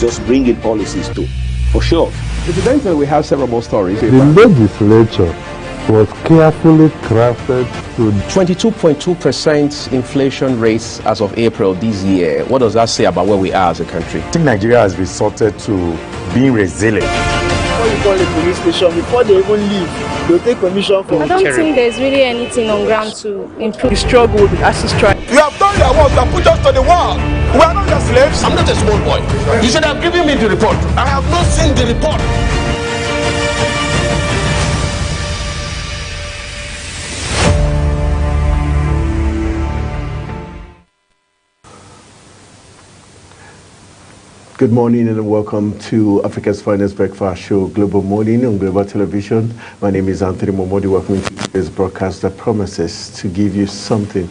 just bring in policies too, for sure. Incidentally, we have several more stories. The legislature was carefully crafted to 22.2% inflation rates as of April this year. What does that say about where we are as a country? I think Nigeria has resorted to being resilient. Before you call the police station, before they even leave, they'll take permission from I don't think there's really anything on ground to improve. the struggle with the ASIS strike. You have done your work, you have put us to the wall. We are not your slaves. I'm not a small boy. You should have given me the report. I have not seen the report. Good morning and welcome to Africa's Finest Breakfast Show, Global Morning on Global Television. My name is Anthony Momodi. Welcome to today's broadcast that promises to give you something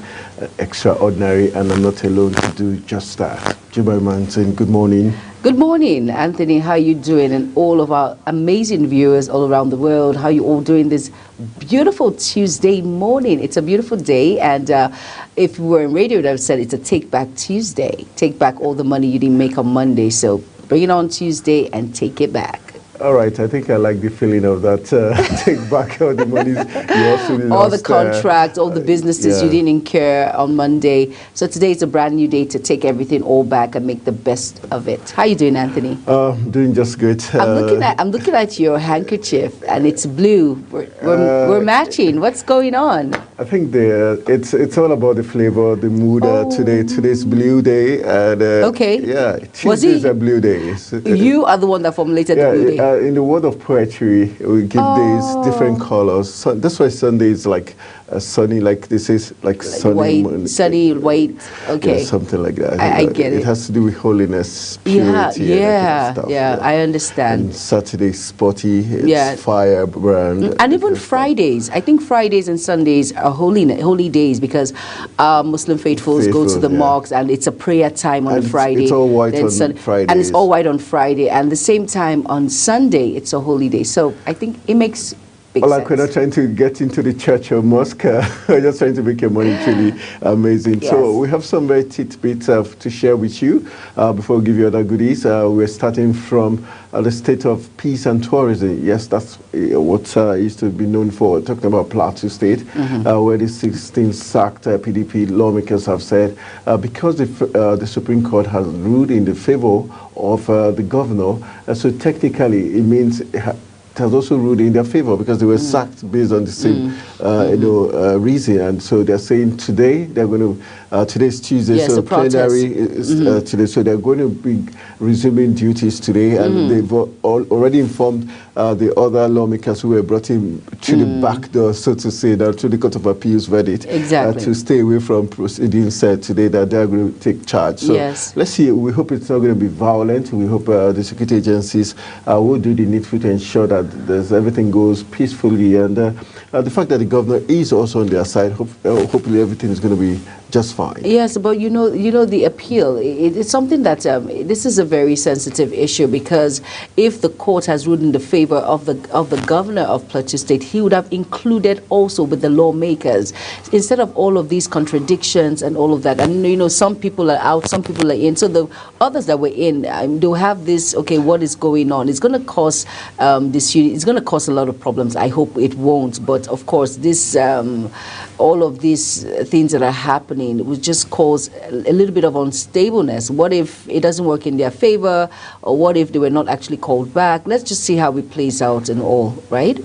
extraordinary, and I'm not alone to do just that. Jibari Manson, good morning. Good morning, Anthony. How are you doing? And all of our amazing viewers all around the world, how are you all doing this beautiful Tuesday morning? It's a beautiful day, and if we were in radio, I would have said it's a Take Back Tuesday. Take back all the money you didn't make on Monday. So bring it on Tuesday and take it back. All right, I think I like the feeling of that. Take back all the money you also lost. All the contracts, all the businesses you didn't incur on Monday. So today is a brand new day to take everything all back and make the best of it. How are you doing, Anthony? Doing just good. I'm looking at your handkerchief, and it's blue. We're matching. What's going on? I think it's all about the flavor, the mood. Today's Blue Day. And, okay. Yeah, Tuesdays are Blue Days. You are the one that formulated the Blue Day. In the world of poetry, we give days different colors. So that's why Sunday is like sunny, like this is like sunny, white, sunny, white. Okay, yeah, something like that. I get it. It has to do with holiness, purity, yeah, stuff. Yeah, I understand. And Saturday sporty, it's firebrand, and even Fridays. I think Fridays and Sundays are holy days because Muslim faithfuls go to the mosques, and it's a prayer time on a Friday. It's all white on Friday, and it's all white on Friday, and the same time on Sunday it's a holy day. So I think it makes big sense. We're not trying to get into the church or mosque. We're just trying to make your money truly amazing. Yes. So we have some very tidbits to share with you before we give you other goodies. We're starting from the state of peace and tourism. Yes, that's what used to be known for. We're talking about Plateau State, where the 16 sacked PDP lawmakers have said because the Supreme Court has ruled in the favor of the governor, so technically it means it has also ruled in their favor because they were sacked based on the same reason. And so they're saying today they're going to today's Tuesday, so plenary is today, so they're going to be resuming duties today, and they've already informed the other lawmakers who were brought in to the back door, so to say, that to the Court of Appeals verdict, to stay away from proceedings today, that they're going to take charge. So let's see. We hope it's not going to be violent. We hope the security agencies will do the needful to ensure that everything goes peacefully, and the fact that the governor is also on their side, hopefully everything is going to be just fine. Yes, but you know the appeal. It's something that this is a very sensitive issue, because if the court has ruled in the favor of the governor of Plateau State, he would have included also with the lawmakers, instead of all of these contradictions and all of that. And some people are out, some people are in. So the others that were in, they'll have this. Okay, what is going on? It's going to cause it's going to cause a lot of problems. I hope it won't. But of course, this all of these things that are happening would just cause a little bit of unstableness. What if it doesn't work in their favor, or what if they were not actually called back? Let's just see how it plays out and all, right?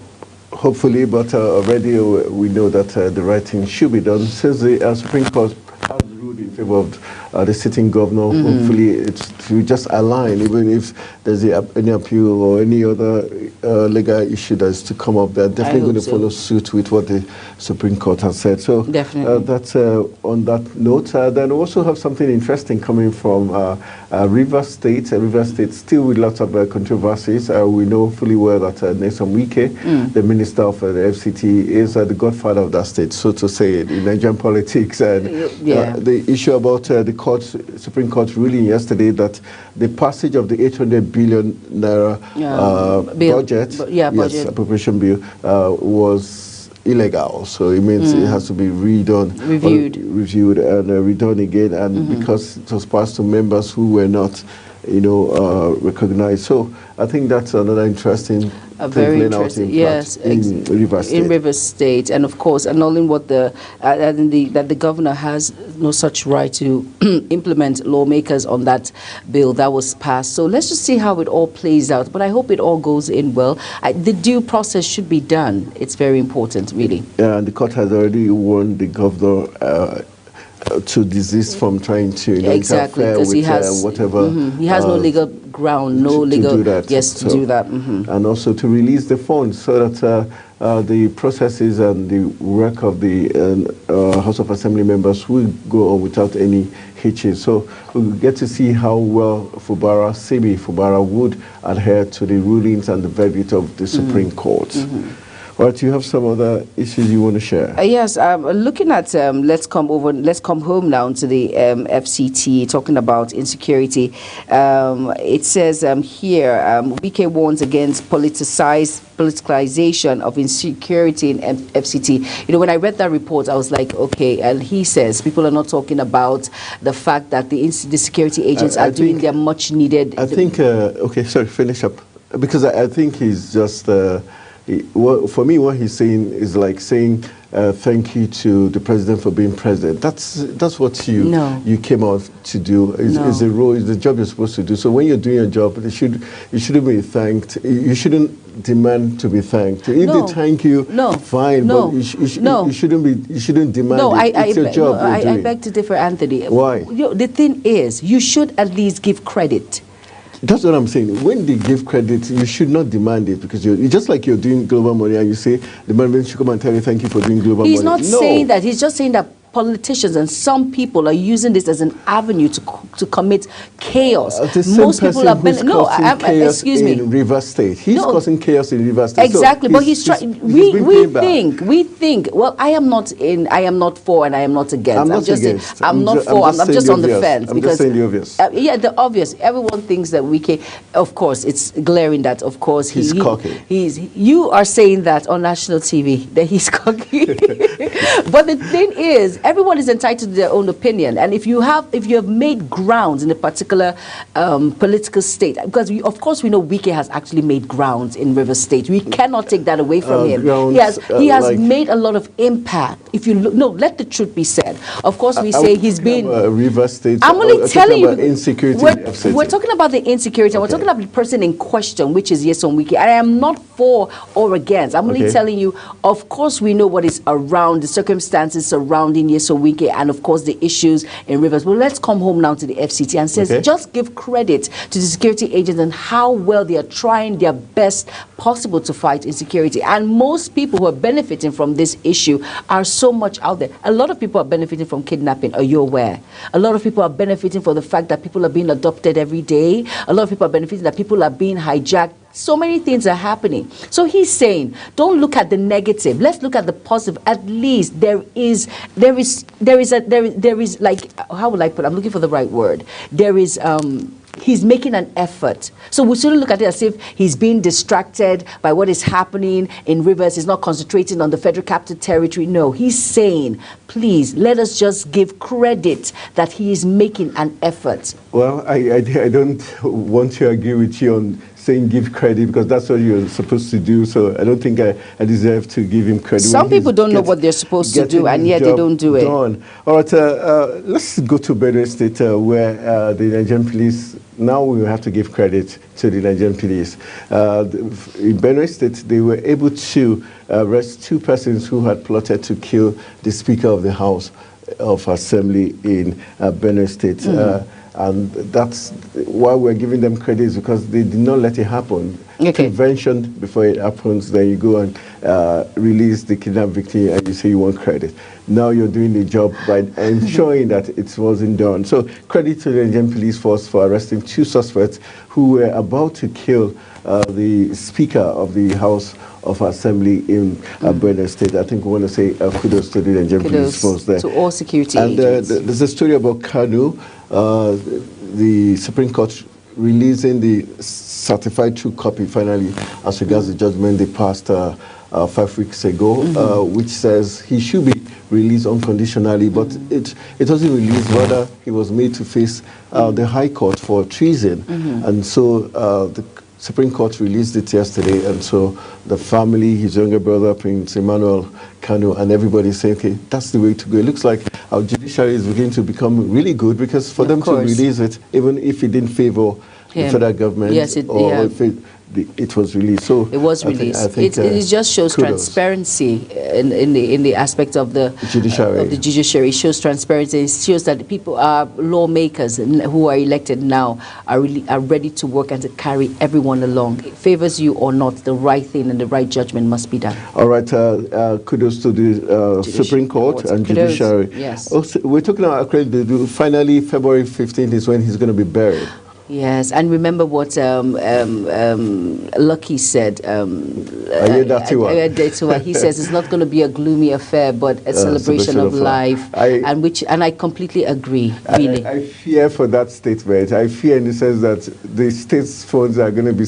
Hopefully, but already we know that the right thing should be done. Since the Supreme Court has ruled in favor of the sitting governor, hopefully it's to just align, even if there's any appeal or any other legal issue that's to come up. They're definitely going to follow suit with what the Supreme Court has said. So that's on that note. Then we also have something interesting coming from Rivers State. Rivers State still with lots of controversies. We know fully well that Nyesom Wike, the Minister of the FCT, is the godfather of that state, so to say, in Nigerian politics. And the issue about the Supreme Court ruling yesterday that the passage of the 800 billion naira budget, appropriation bill, was illegal. So it means it has to be reviewed and redone again. And because it was passed to members who were not recognized. So I think that's another interesting very interesting, yes, in Rivers State. In Rivers State, and of course, annulling what that the governor has no such right to implement lawmakers on that bill that was passed. So let's just see how it all plays out. But I hope it all goes in well. The due process should be done. It's very important, really. Yeah, and the court has already warned the governor to desist from trying to exactly, because he has whatever he has no legal ground, no legal to do that. To do that, and also to release the funds so that the processes and the work of the House of Assembly members will go on without any hitches. So we'll get to see how well Simi Fubara would adhere to the rulings and the verdict of the Supreme Court. All right, you have some other issues you want to share? Yes, looking at, let's come home now to the FCT, talking about insecurity. It says here, Wike warns against politicization of insecurity in FCT. When I read that report, I was like, okay, and he says people are not talking about the fact that the security agents are doing their much needed. I think, okay, sorry, finish up. Because I think he's just... for me, what he's saying is like saying thank you to the president for being president. That's what you came out to do. It's a role, it's the job you're supposed to do. So when you're doing your job, you shouldn't be thanked. You shouldn't demand to be thanked. If they thank you, fine. But you shouldn't demand it. It's your job. I beg to differ, Anthony. Why? The thing is, you should at least give credit. That's what I'm saying. When they give credit, you should not demand it, because you're just like you're doing Global Money and you say the management should come and tell you thank you for doing Global Money. He's not saying that. He's just saying that politicians and some people are using this as an avenue to commit chaos. Most people are excuse me. In Rivers State, he's causing chaos in Rivers State. Exactly, so but he's trying. We think. Well, I am not for, and I am not against. I'm just on the fence because saying the obvious. The obvious. Everyone thinks that of course, it's glaring that of course he's cocky. You are saying that on national TV that he's cocky, but the thing is, everyone is entitled to their own opinion, and if you have made grounds in a particular political state, because of course we know Wike has actually made grounds in Rivers State. We cannot take that away from him. Grounds, he has made a lot of impact. If you look, let the truth be said. Of course, we say he's been Rivers State. I'm only telling you, insecurity. We're talking about the insecurity. And we're talking about the person in question, which is Nyesom Wike. I am not for or against. I'm only telling you. Of course, we know what is around the circumstances surrounding Nyesom Wike, and of course the issues in Rivers. Well, let's come home now to the FCT and says just give credit to the security agents and how well they are trying their best possible to fight insecurity. And most people who are benefiting from this issue are so much out there. A lot of people are benefiting from kidnapping. Are you aware? A lot of people are benefiting from the fact that people are being adopted every day. A lot of people are benefiting that people are being hijacked. So many things are happening. So he's saying, don't look at the negative. Let's look at the positive. At least there is like, how would I put it? I'm looking for the right word. He's making an effort. So we shouldn't look at it as if he's being distracted by what is happening in Rivers. He's not concentrating on the Federal Capital Territory. No, he's saying, please, let us just give credit that he is making an effort. Well, I don't want to agree with you on saying give credit, because that's what you're supposed to do. So I don't think I deserve to give him credit. Some people don't know what they're supposed to do, and yet they don't do it. All right, let's go to Benue State, where the Nigerian police, now we will have to give credit to the Nigerian police. In Benue State, they were able to arrest 2 persons who had plotted to kill the Speaker of the House of Assembly in Benue State. And that's why we're giving them credit, is because they did not let it happen. Prevention before it happens, then you go and release the kidnapped victim and you say you want credit. Now you're doing the job by ensuring that it wasn't done. So credit to the Nigerian police force for arresting 2 suspects who were about to kill the Speaker of the House of Assembly in Benue State. I think we want to say kudos to the Nigerian police force there. To all security agents. And there's a story about Kanu. The Supreme Court releasing the certified true copy finally as regards the judgment they passed 5 weeks ago, which says he should be released unconditionally, but it wasn't released. Rather, he was made to face the High Court for treason, and so the Supreme Court released it yesterday, and so the family, his younger brother, Prince Emmanuel Kanu, and everybody saying, okay, that's the way to go. It looks like our judiciary is beginning to become really good, because for them to release it, even if it didn't favor the federal government, it was released. So it was released. I think, it just shows transparency in the aspect of the judiciary. It shows transparency. It shows that the people lawmakers who are elected now are ready to work and to carry everyone along. It favors you or not, the right thing and the right judgment must be done. All right. Kudos to the Supreme Court and judiciary. Yes. Also, we're talking about finally February 15th is when he's going to be buried. Yes, and remember what Lucky said. He says it's not going to be a gloomy affair, but a celebration of life, and I completely agree. Really, I fear for that statement. I fear in the sense that the state's funds are going to be.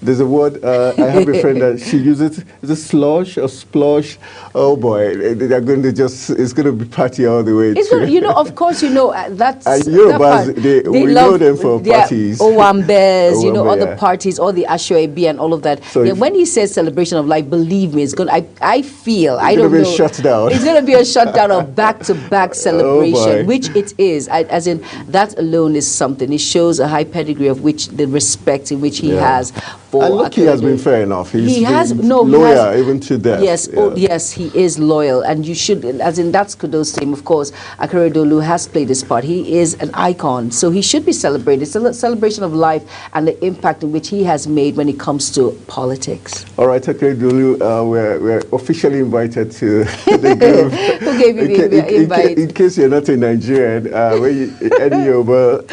There's a word. I have a friend that she uses. Is it slush or splosh? Oh boy, they're going to just. It's going to be party all the way. It's going, of course, that's. And Yorubas, we know them for parties. Owambes, other parties, all the Ashwebi and all of that. So when he says celebration of life, believe me, it's going. I feel. I don't know. It's going to be a shutdown. It's going to be a shutdown of back-to-back celebration, which it is. As in, that alone is something. It shows a high pedigree of which the respect in which he has. And Lucky has been fair enough. He has loyal even to death. Yes, yes, he is loyal, and you should. As in, that's kudos to him. Of course, Akeredolu has played his part. He is an icon, so he should be celebrated. It's a celebration of life and the impact in which he has made when it comes to politics. All right, Akeredolu, we're officially invited to the group. Who gave you the invite? In case you're not a Nigerian, any Yoruba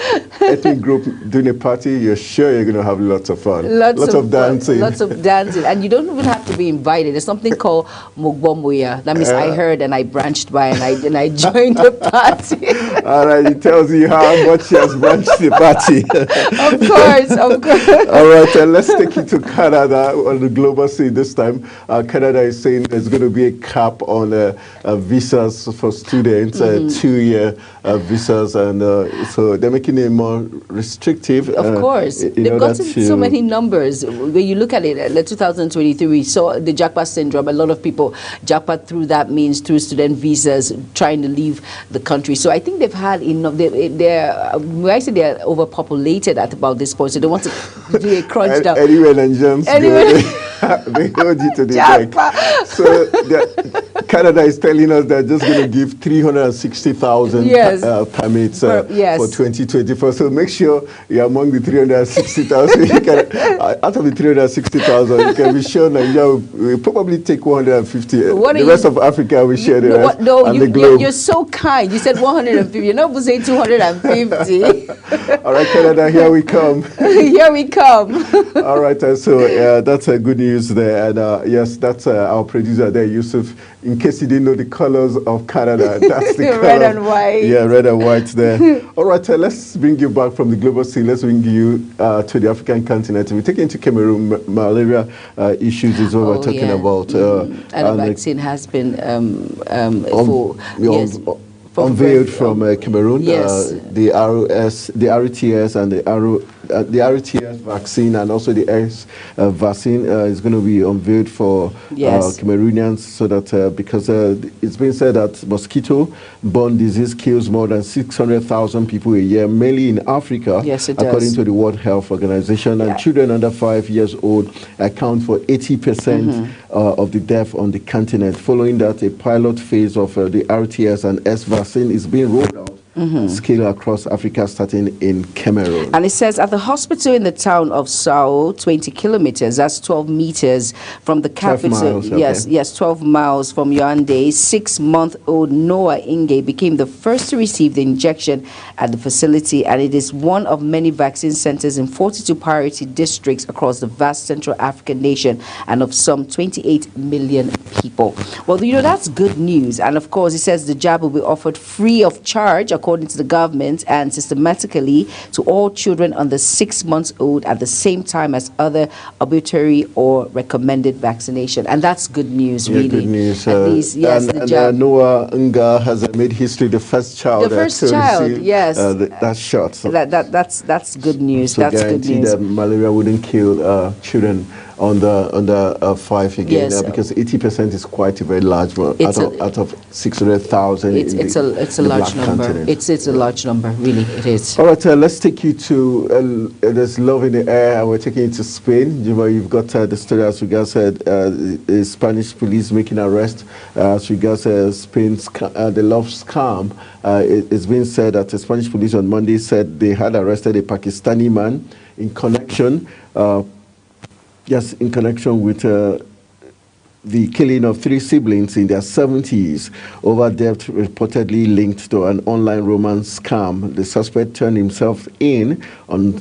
ethnic group doing a party, you're sure you're going to have lots of fun. Lots of dancing. Lots of dancing. And you don't even have to be invited. There's something called Mugbomuya. That means I heard and I branched by and I joined the party. All right, it tells you how much she has branched the party. Of course. All right, let's take it to Canada on the global scene this time. Canada is saying there's going to be a cap on visas for students, 2-year visas, and so they're making it more restrictive. Of course. They've gotten so many numbers. When you look at it, in 2023, we saw the jackpot syndrome. A lot of people jackpot through that means, through student visas, trying to leave the country. So I think they've had enough. I say they're overpopulated at about this point, so they want to do a crunch down. Anyway, and James, they hold you to the deck. So Canada is telling us they're just going to give 360,000 permits for 2024. So make sure you're among the 360,000. Out of the 360,000, you can be sure Nigeria will probably take 150. The rest of Africa will share the rest. The globe. You're so kind. You said 150. You're not saying 250. All right, Canada, here we come. Here we come. All right, so that's good news there. And yes, that's our producer there, Yusuf. In case you didn't know the colors of Canada, that's the color. Red and white. Yeah, red and white there. All right, let's bring you back from the global scene. Let's bring you to the African continent. We're taking to Cameroon. Malaria issues is what we're talking about. And a vaccine has been unveiled from Cameroon. The RTS and the RTS vaccine and also the S vaccine is going to be unveiled for Cameroonians, so that because it's been said that mosquito-borne disease kills more than 600,000 people a year, mainly in Africa, according to the World Health Organization. And children under 5 years old account for 80% of the death on the continent. Following that, a pilot phase of the RTS and S vaccine is being rolled out. Scale across Africa, starting in Cameroon. And it says at the hospital in the town of Sao, 20 kilometers, that's 12 meters from the capital. 12 miles from Yaoundé, 6-month-old Noah Inge became the first to receive the injection at the facility, and it is one of many vaccine centers in 42 priority districts across the vast Central African nation and of some 28 million people. Well, that's good news. And of course, it says the jab will be offered free of charge according to the government, and systematically to all children under 6 months old at the same time as other obligatory or recommended vaccination. And that's good news, really. Good news. At least, yes, and Noah Nga has made history, the first child. The first child, yes. That shot. So that's good news. So that's good news. That malaria wouldn't kill children under 5 again, yes, because 80% is quite a very large one. Out of 600,000, it's a large number. Continent. It's a large number, really. It is. All right, let's take you to there's love in the air, and we're taking you to Spain. You've got the story as regards the Spanish police making arrest as regards Spain's the love scam. It's been said that the Spanish police on Monday said they had arrested a Pakistani man in connection. Yes, in connection with the killing of 3 siblings in their 70s over debt reportedly linked to an online romance scam. The suspect turned himself in on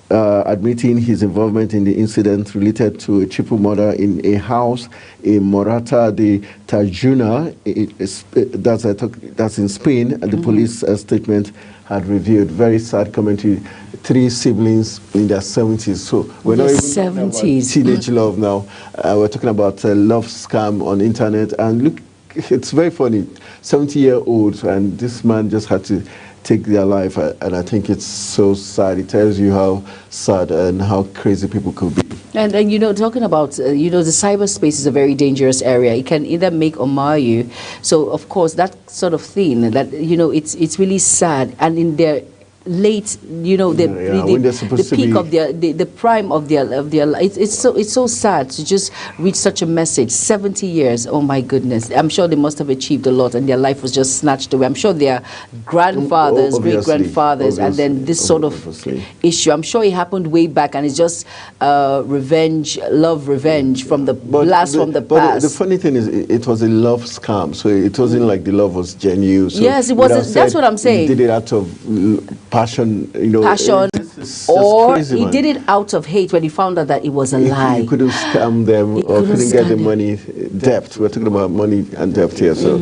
admitting his involvement in the incident related to a triple murder in a house in Morata de Tajuna, that's in Spain, and the police statement had revealed. Very sad commentary. 3 siblings in their 70s. So we're not even talking about teenage love now. We're talking about love scam on internet. And look, it's very funny. 70-year-olds, and this man just had to take their life. And I think it's so sad. It tells you how sad and how crazy people could be. And talking about, the cyberspace is a very dangerous area. It can either make or mar you. So, of course, that sort of thing, that, it's really sad. And in their late, the peak of the prime of their life. It's so sad to just reach such a message. 70 years, oh my goodness! I'm sure they must have achieved a lot, and their life was just snatched away. I'm sure their grandfathers, great grandfathers, and then this sort of issue. I'm sure it happened way back, and it's just revenge from the blast from the past. The funny thing is, it was a love scam, so it wasn't like the love was genuine. So yes, it wasn't. That's what I'm saying. He did it out of passion, or he did it out of hate when he found out that it was a lie. You couldn't scam them or couldn't get the money, debt. We're talking about money and debt here, so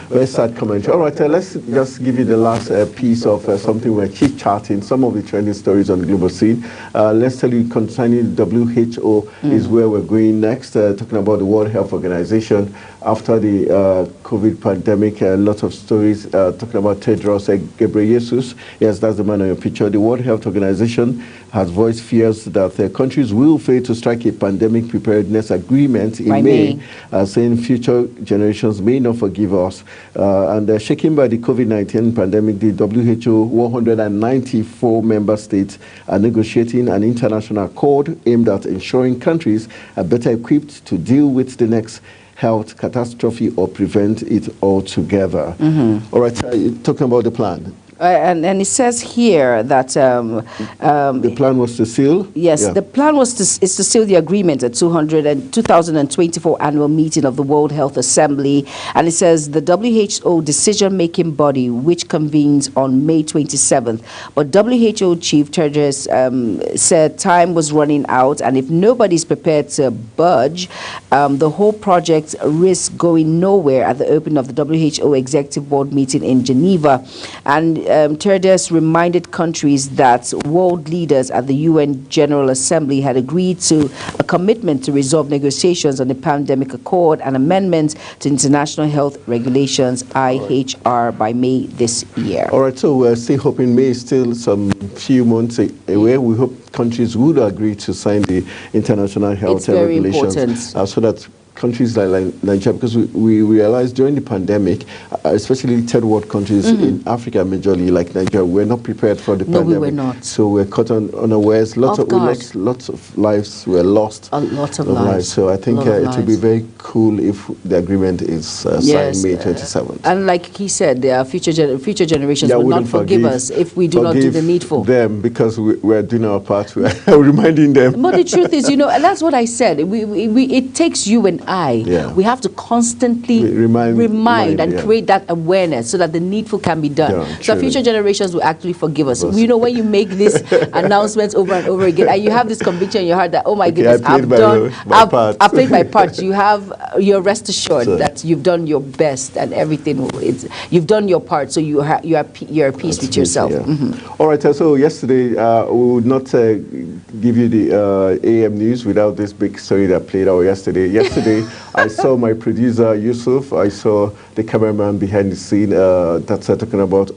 very sad commentary. All right, let's just give you the last piece of something we're chit-chatting, some of the trending stories on the global scene. Let's tell you concerning WHO is where we're going next, talking about the World Health Organization. After the COVID pandemic, a lot of stories talking about Tedros Ghebreyesus. Yes, that's the man on your picture. The World Health Organization has voiced fears that countries will fail to strike a pandemic preparedness agreement in May, saying future generations may not forgive us. And shaken by the COVID-19 pandemic, the WHO 194 member states are negotiating an international accord aimed at ensuring countries are better equipped to deal with the next health catastrophe or prevent it altogether. All right, talking about the plan. And it says here that the plan was to seal. Yes, the plan was to seal the agreement at 2024 annual meeting of the World Health Assembly, and it says the WHO decision-making body, which convenes on May 27th. But WHO Chief Tedros said time was running out, and if nobody's prepared to budge, the whole project risks going nowhere at the opening of the WHO Executive Board meeting in Geneva. And Tedros reminded countries that world leaders at the UN General Assembly had agreed to a commitment to resolve negotiations on the pandemic accord and amendments to international health regulations, IHR, by May this year. All right, so we're still hoping May is still some few months away. We hope countries would agree to sign the international health regulations so that countries like Nigeria, because we realized during the pandemic, especially third world countries in Africa, majorly like Nigeria, we're not prepared for the pandemic. No, we were not. So we're caught unawares. Lots of lives were lost. A lot of lives. So I think it would be very cool if the agreement is signed May 27th. And like he said, there are future generations will not forgive us if we do not do the needful. Them, because we're doing our part. We're reminding them. But the truth is, and that's what I said. It takes you and eye. Yeah. We have to constantly Remind, and create that awareness so that the needful can be done. Yeah, So truly. future generations will actually forgive us. You know, when you make these announcements over and over again, and you have this conviction in your heart that, oh my goodness, I've played my part. You have, you're rest assured that you've done your best and everything. You've done your part, so you're at peace with yourself. Yeah. All right. So yesterday we would not give you the AM news without this big story that played out yesterday. Yesterday, I saw my producer Yusuf. I saw the cameraman behind the scene. That's talking about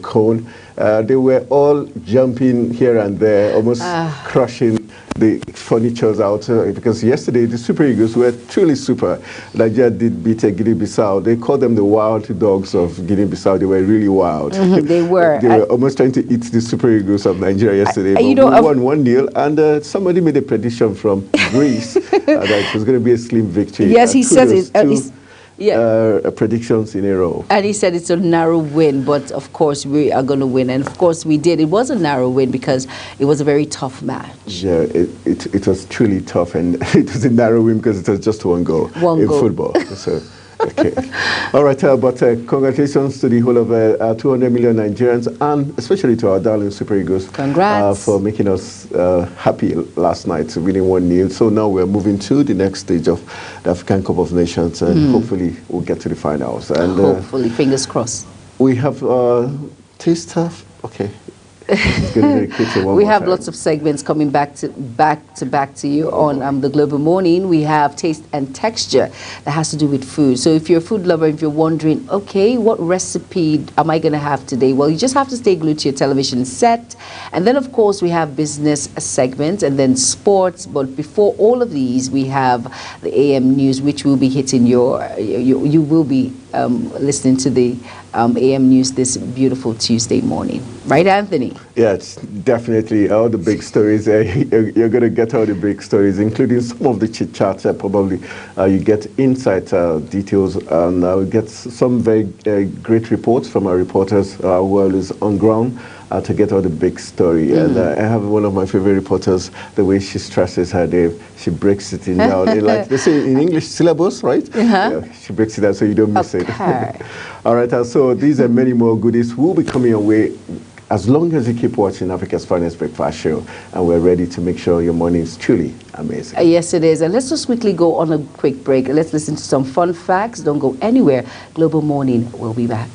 Cone. They were all jumping here and there, almost crushing the furnitures out because yesterday the Super Eagles were truly super. Nigeria did beat Guinea-Bissau. They called them the wild dogs of Guinea-Bissau. They were really wild. They were. They were almost trying to eat the Super Eagles of Nigeria yesterday. But we won 1-0, and somebody made a prediction from Greece that it was going to be a slim victory. Yes, he says it. Predictions in a row. And he said it's a narrow win, but of course we are going to win. And of course we did. It was a narrow win because it was a very tough match. Yeah, it was truly tough, and it was a narrow win because it was just one goal in football. So, okay. All right, but congratulations to the whole of 200 million Nigerians, and especially to our darling Super Eagles. Congrats. For making us happy last night, winning 1-0. So now we're moving to the next stage of the African Cup of Nations, and hopefully we'll get to the finals. And hopefully, fingers crossed. We have taste stuff. Okay. We have lots of segments coming back to you on the Global Morning. We have taste and texture that has to do with food. So if you're a food lover, if you're wondering, okay, what recipe am I going to have today? Well, you just have to stay glued to your television set. And then, of course, we have business segments and then sports. But before all of these, we have the AM news, which will be hitting you will be listening to the AM news this beautiful Tuesday morning. Right, Anthony? Yeah, it's definitely all the big stories. You're going to get all the big stories, including some of the chit-chats. Probably you get insight details, and we get some very great reports from our reporters who are always on ground to get all the big story. And I have one of my favorite reporters, the way she stresses her day. She breaks it in down, like they say in English, syllables, right? Yeah, she breaks it down so you don't miss it. All right, so these and many more goodies will be coming your way as long as you keep watching Africa's Finest Breakfast Show, and we're ready to make sure your morning is truly amazing. Yes, it is. And let's just quickly go on a quick break. Let's listen to some fun facts. Don't go anywhere. Global Morning will be back.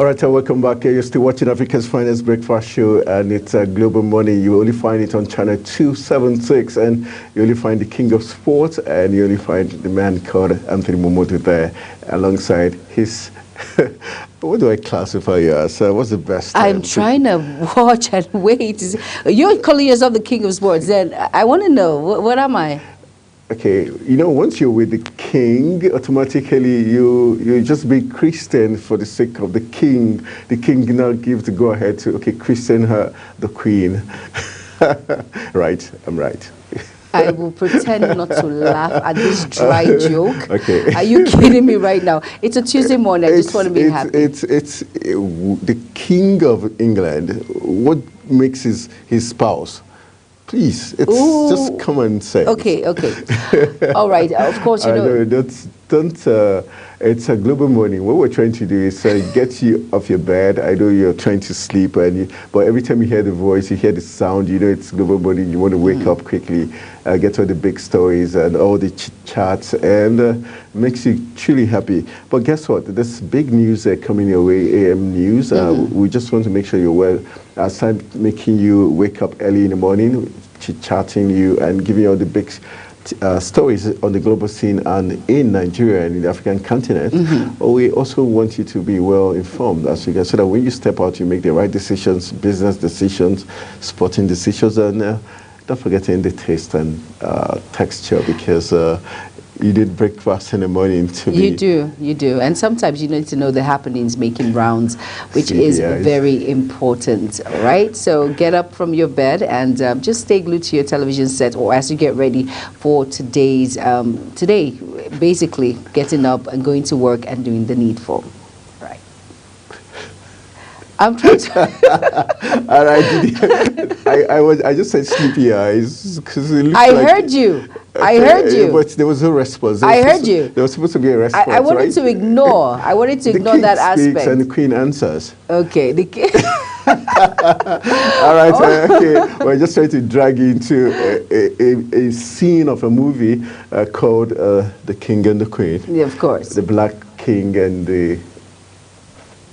All right, welcome back. You're still watching Africa's Finest Breakfast Show, and it's Global Morning. You only find it on channel 276, and you only find the king of sports, and you only find the man called Anthony Momodu there, alongside his... What do I classify you as? What's the best? I'm trying to watch and wait. You're calling yourself the king of sports. Then I want to know, what am I? Okay, you know, once you're with the king, automatically you just be Christian for the sake of the king. The king now gives the go ahead to, okay, Christian her, the queen. Right, I'm right. I will pretend not to laugh at this dry joke. Okay. Are you kidding me right now? It's a Tuesday morning. I just want to be happy. It's the king of England. What makes his spouse? Please, it's just common sense. Okay. All right. Of course, you know. It's a Global Morning. What we're trying to do is get you off your bed. I know you're trying to sleep, but every time you hear the voice, you hear the sound, you know it's Global Morning. You want to wake up quickly, get all the big stories and all the chats, and makes you truly happy. But guess what? There's big news coming your way, AM News. We just want to make sure you're well. Aside making you wake up early in the morning, chit-chatting you and giving you all the big stories on the global scene and in Nigeria and in the African continent. We also want you to be well informed as you can, so that when you step out, you make the right decisions, business decisions, sporting decisions, and don't forget the taste and texture, because you did breakfast in the morning to be... You do. And sometimes you need to know the happenings making rounds, which is very important, right? So get up from your bed and just stay glued to your television set, or as you get ready for today's, today, basically getting up and going to work and doing the needful. Right. I'm trying to... All right. I just said sleepy eyes because it looks I heard you. But there was no response. I heard you. There was supposed to be a response. I wanted to ignore. I wanted to ignore that aspect. The king speaks and the queen answers. Okay. The king. All right. Okay. We're just trying to drag you into a scene of a movie called The King and the Queen. Yeah, of course. The Black King and the...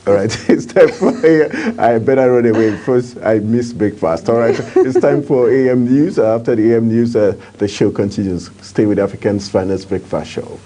All right, it's time for I better run away. First, I missed breakfast. All right, it's time for AM News. After the AM News, the show continues. Stay with African's Finest Breakfast Show.